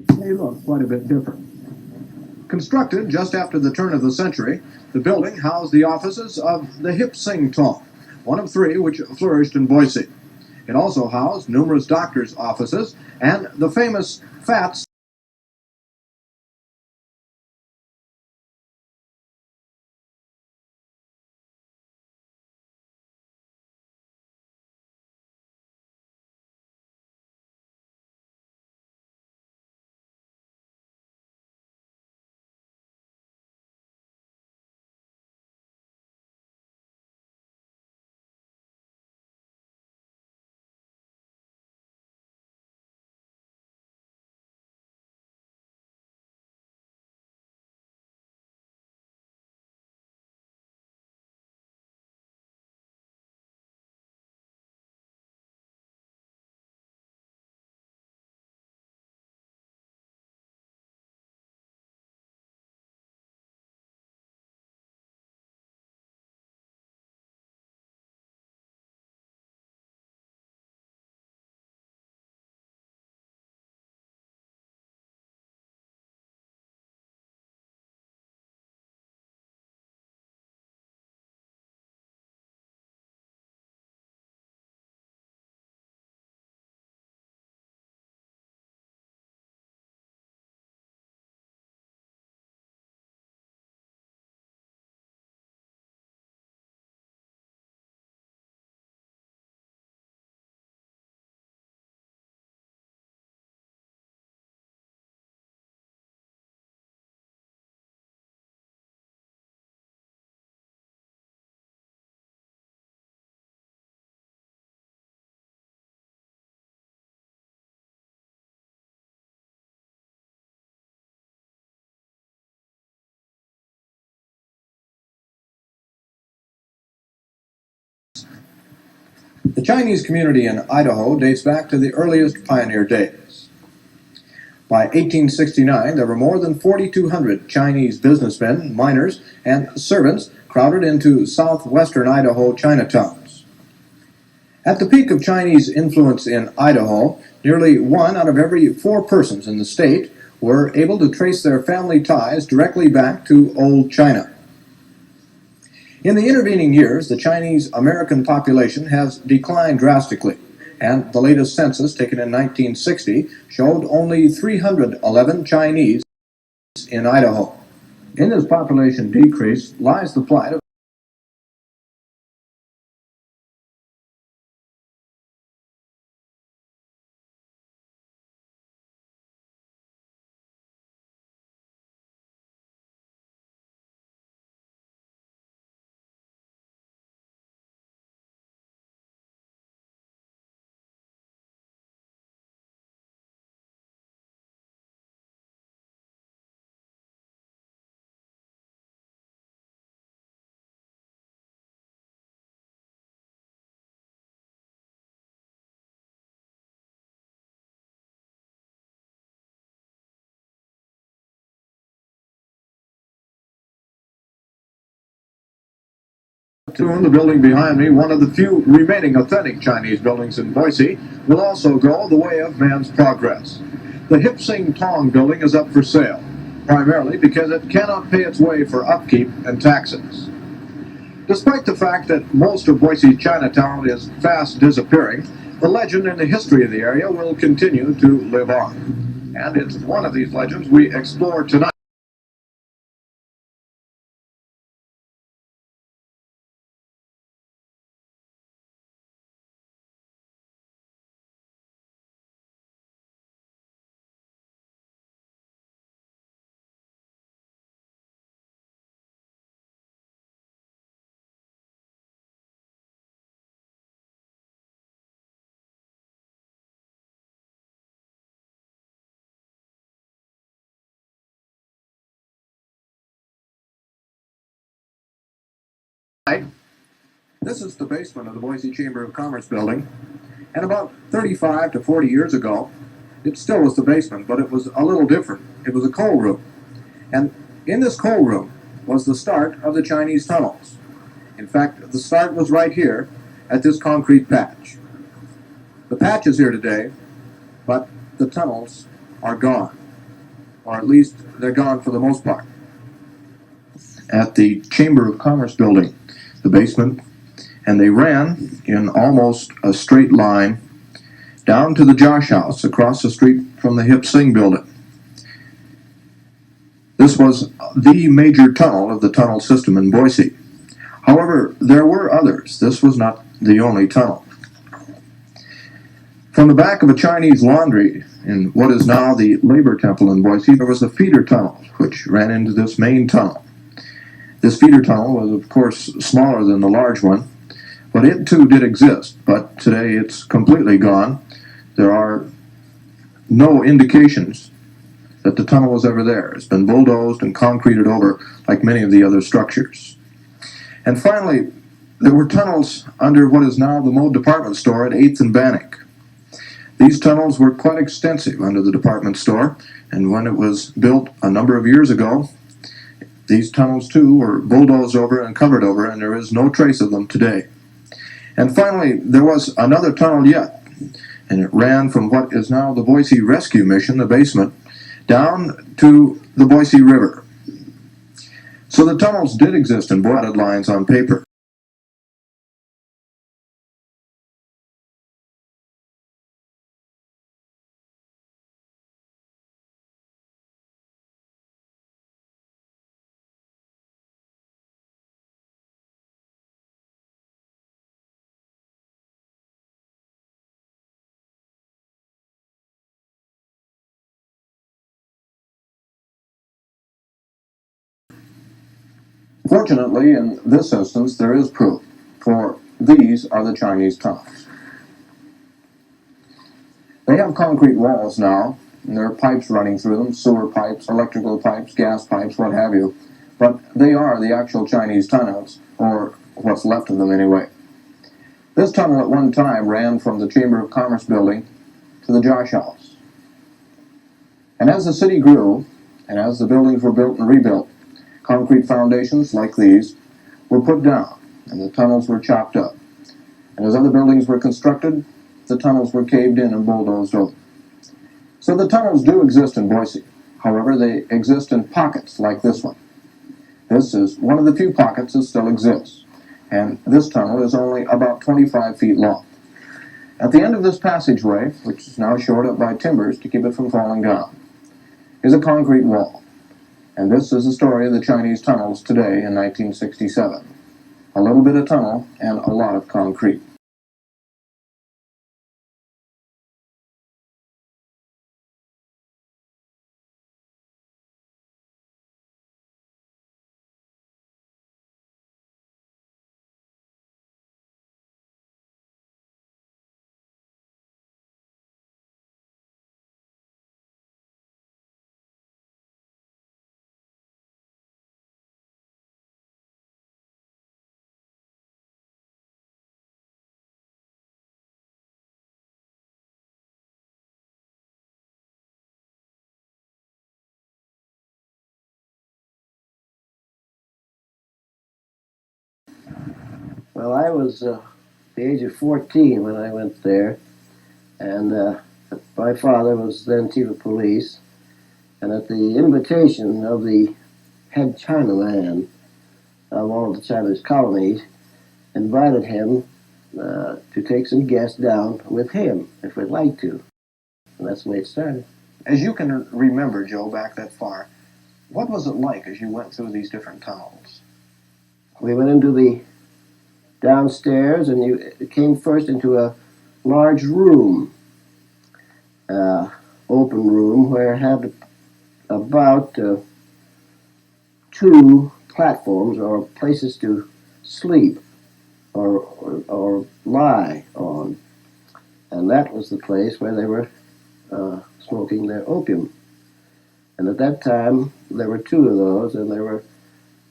They look quite a bit different. Constructed just after the turn of the century, the building housed the offices of the Hip Sing Tong, one of three which flourished in Boise. It also housed numerous doctors' offices and the famous Fats. The Chinese community in Idaho dates back to the earliest pioneer days. By 1869, there were more than 4,200 Chinese businessmen, miners, and servants crowded into southwestern Idaho Chinatowns. At the peak of Chinese influence in Idaho, nearly 1 out of every 4 persons in the state were able to trace their family ties directly back to old China. In the intervening years, the Chinese American population has declined drastically, and the latest census, taken in 1960, showed only 311 Chinese in Idaho. In this population decrease lies the plight of soon the building behind me, one of the few remaining authentic Chinese buildings in Boise, will also go the way of man's progress. The Hip Sing Tong building is up for sale, primarily because it cannot pay its way for upkeep and taxes. Despite the fact that most of Boise Chinatown is fast disappearing, the legend and the history of the area will continue to live on. And it's one of these legends we explore tonight. This is the basement of the Boise Chamber of Commerce building, and about 35 to 40 years ago, it still was the basement, but it was a little different. It was a coal room, and in this coal room was the start of the Chinese tunnels. In fact, the start was right here at this concrete patch. The patch is here today, but the tunnels are gone. or at least they're gone for the most part. At the Chamber of Commerce building, the basement, and they ran in almost a straight line down to the Josh House across the street from the Hip Sing building. This was the major tunnel of the tunnel system in Boise. However, there were others. This was not the only tunnel. From the back of a Chinese laundry in what is now the Labor Temple in Boise, there was a feeder tunnel which ran into this main tunnel. This feeder tunnel was, of course, smaller than the large one, but it too did exist. But today it's completely gone. There are no indications that the tunnel was ever there. It's been bulldozed and concreted over like many of the other structures. And finally, there were tunnels under what is now the Mode department store at 8th and Bannock. These tunnels were quite extensive under the department store, and when it was built a number of years ago, these tunnels too were bulldozed over and covered over, and there is no trace of them today. And finally, there was another tunnel yet, and it ran from what is now the Boise Rescue Mission, the basement, down to the Boise River. So the tunnels did exist in dotted lines on paper. Fortunately, in this instance, there is proof, for these are the Chinese tunnels. They have concrete walls now, and there are pipes running through them, sewer pipes, electrical pipes, gas pipes, what have you. But they are the actual Chinese tunnels, or what's left of them anyway. This tunnel at one time ran from the Chamber of Commerce building to the Josh House. And as the city grew, and as the buildings were built and rebuilt, concrete foundations like these were put down, and the tunnels were chopped up. And as other buildings were constructed, the tunnels were caved in and bulldozed over. So the tunnels do exist in Boise. However, they exist in pockets like this one. This is one of the few pockets that still exists, and this tunnel is only about 25 feet long. At the end of this passageway, which is now shored up by timbers to keep it from falling down, is a concrete wall. And this is the story of the Chinese tunnels today in 1967. A little bit of tunnel and a lot of concrete. Well, I was the age of 14 when I went there, and my father was then chief of police, and at the invitation of the head Chinaman of all the Chinese colonies, invited him to take some guests down with him, if we'd like to. And that's the way it started. As you can remember, Joe, back that far, what was it like as you went through these different tunnels? We went into the downstairs, and you came first into a large room, open room, where it had about 2 platforms or places to sleep or lie on. And that was the place where they were smoking their opium. And at that time, there were 2 of those, and there were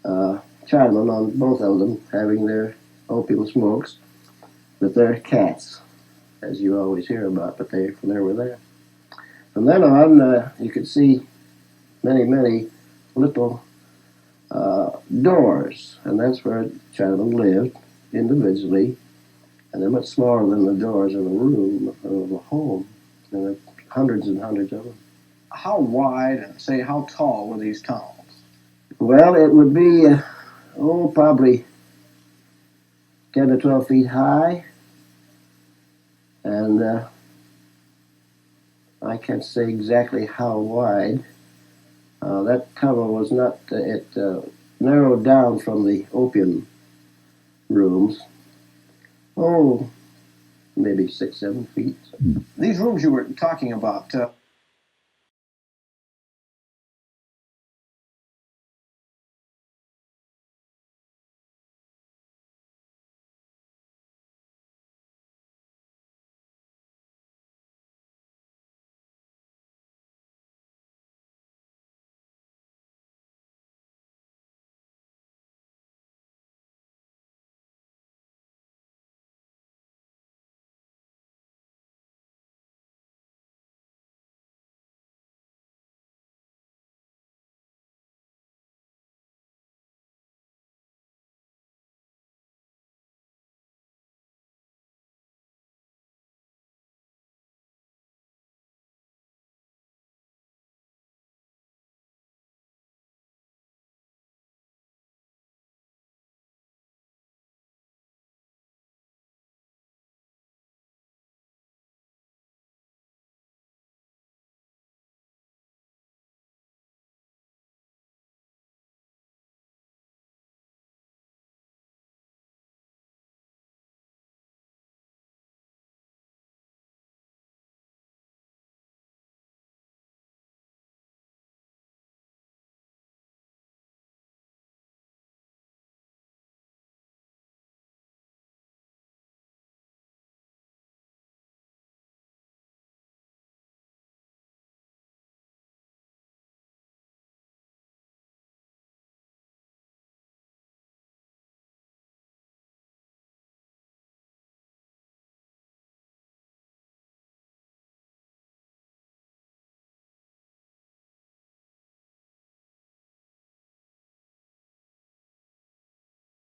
Chinamen on both of them having their opium smokes with their cats, as you always hear about, but they were there. From then on, you could see many, many little doors, and that's where Chinamen lived individually, and they're much smaller than the doors of a room of a home. There were hundreds and hundreds of them. how wide and, say, how tall were these tunnels? Well, it would be, probably 10 to 12 feet high. And I can't say exactly how wide. That tunnel was not, it narrowed down from the opium rooms. Oh, maybe 6, 7 feet. These rooms you were talking about,